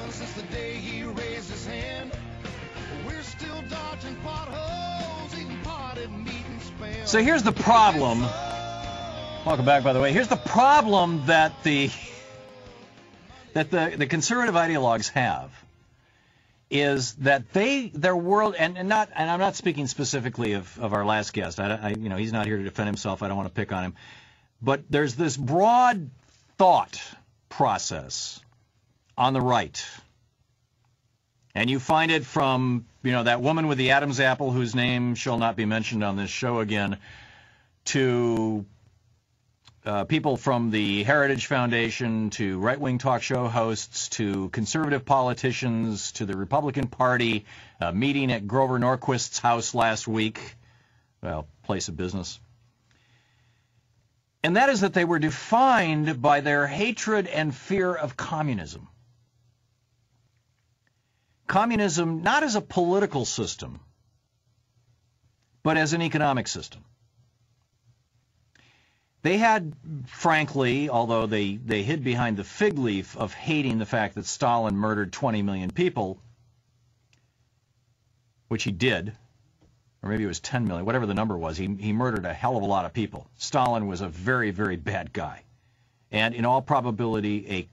since the day he raised his hand. We're still dodging potholes, eating potted meat and spam. So here's the problem. Welcome back, by the way. Here's the problem that the conservative ideologues have, is that their world, and I'm not speaking specifically of our last guest. He's not here to defend himself. I don't want to pick on him. But there's this broad thought process on the right. And you find it from, that woman with the Adam's apple whose name shall not be mentioned on this show again, to people from the Heritage Foundation, to right-wing talk show hosts, to conservative politicians, to the Republican Party, meeting at Grover Norquist's house last week, place of business. And that is that they were defined by their hatred and fear of communism. Communism not as a political system, but as an economic system. They had, frankly, although they hid behind the fig leaf of hating the fact that Stalin murdered 20 million people, which he did, or maybe it was 10 million, whatever the number was, he murdered a hell of a lot of people. Stalin was a very, very bad guy, and in all probability a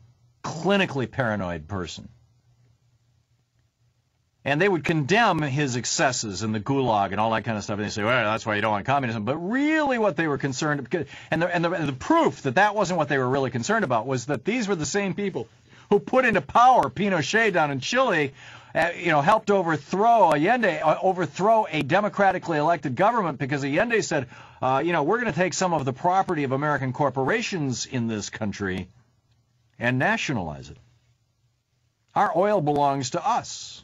clinically paranoid person. And they would condemn his excesses in the Gulag and all that kind of stuff. And they say, well, that's why you don't want communism. But really what they were concerned, and the proof that that wasn't what they were really concerned about, was that these were the same people who put into power Pinochet down in Chile, helped overthrow Allende, overthrow a democratically elected government, because Allende said, we're going to take some of the property of American corporations in this country and nationalize it. Our oil belongs to us.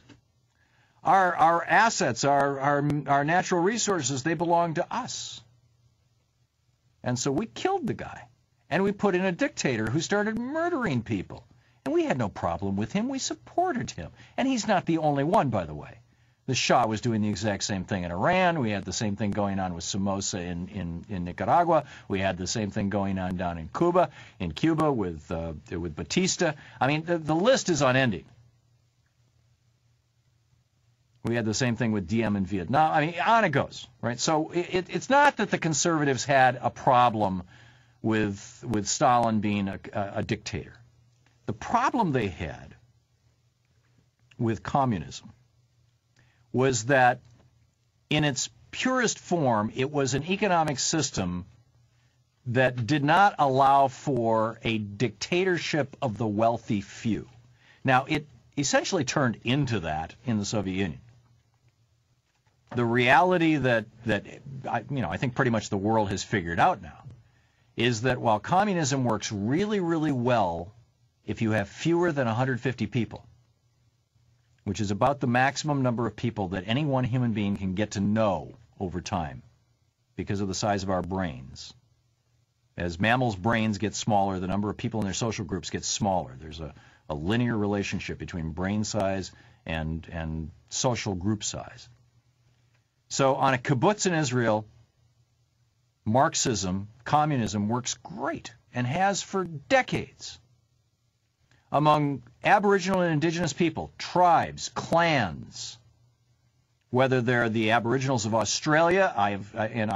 Our assets, our natural resources, they belong to us. And so we killed the guy. And we put in a dictator who started murdering people. And we had no problem with him. We supported him. And he's not the only one, by the way. The Shah was doing the exact same thing in Iran. We had the same thing going on with Somoza in Nicaragua. We had the same thing going on down in Cuba with Batista. I mean, the list is unending. We had the same thing with Diem in Vietnam. I mean, on it goes, right? So it's not that the conservatives had a problem with Stalin being a dictator. The problem they had with communism was that in its purest form, it was an economic system that did not allow for a dictatorship of the wealthy few. Now, it essentially turned into that in the Soviet Union. The reality that I think pretty much the world has figured out now is that while communism works really, really well if you have fewer than 150 people, which is about the maximum number of people that any one human being can get to know over time because of the size of our brains. As mammals' brains get smaller, the number of people in their social groups gets smaller. There's a linear relationship between brain size and social group size. So on a kibbutz in Israel, Marxism, communism works great and has for decades. Among Aboriginal and Indigenous people, tribes, clans, whether they're the Aboriginals of Australia, I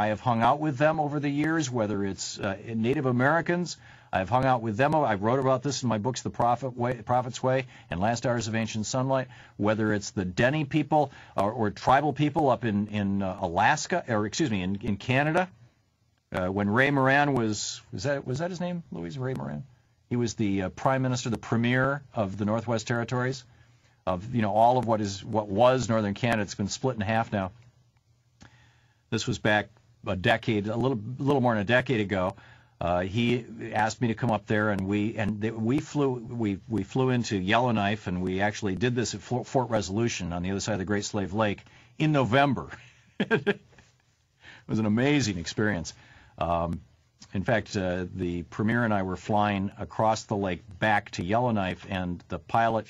have hung out with them over the years, whether it's Native Americans, I've hung out with them. I wrote about this in my books, The Prophet's Way and Last Hours of Ancient Sunlight, whether it's the Dene people or tribal people up in Alaska, or excuse me, in Canada. When Ray Moran was that his name, Louise? Ray Moran? He was the prime minister, the premier of the Northwest Territories, of all of what was Northern Canada. It's been split in half now. This was back a little more than a decade ago. He asked me to come up there, and we flew into Yellowknife, and we actually did this at Fort Resolution on the other side of the Great Slave Lake in November. It was an amazing experience. In fact, the premier and I were flying across the lake back to Yellowknife, and the co-pilot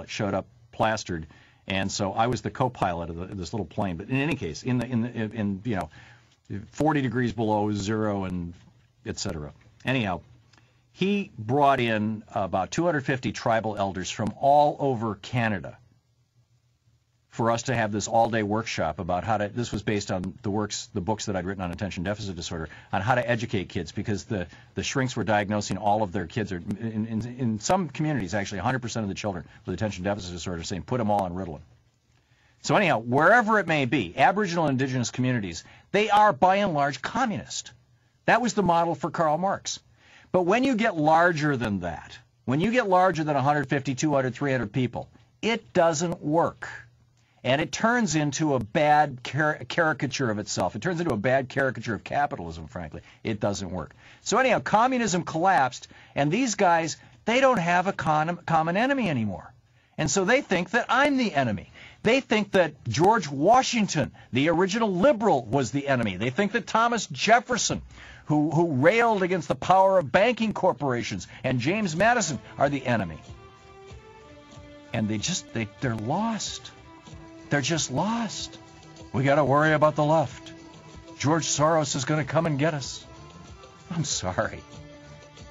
showed up plastered, and so I was the co-pilot of this little plane. But in any case, in 40 degrees below zero and etc. Anyhow, he brought in about 250 tribal elders from all over Canada for us to have this all-day workshop about how to, this was based on the books that I'd written on attention deficit disorder, on how to educate kids, because the shrinks were diagnosing all of their kids, or in some communities, actually 100% of the children with attention deficit disorder, saying put them all on Ritalin. So anyhow, wherever it may be, Aboriginal and Indigenous communities, they are by and large communist. That was the model for Karl Marx. But when you get larger than that, when you get larger than 150, 200, 300 people, it doesn't work. And it turns into a bad caricature of itself. It turns into a bad caricature of capitalism, frankly. It doesn't work. So anyhow, communism collapsed, and these guys, they don't have a common enemy anymore. And so they think that I'm the enemy. They think that George Washington, the original liberal, was the enemy. They think that Thomas Jefferson, who railed against the power of banking corporations, and James Madison are the enemy. And they're lost. They're just lost. We got to worry about the left. George Soros is going to come and get us. I'm sorry.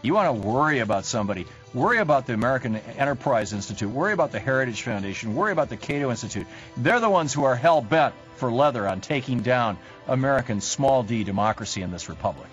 You want to worry about somebody, worry about the American Enterprise Institute, worry about the Heritage Foundation, worry about the Cato Institute. They're the ones who are hell-bent for leather on taking down American small d democracy in this republic.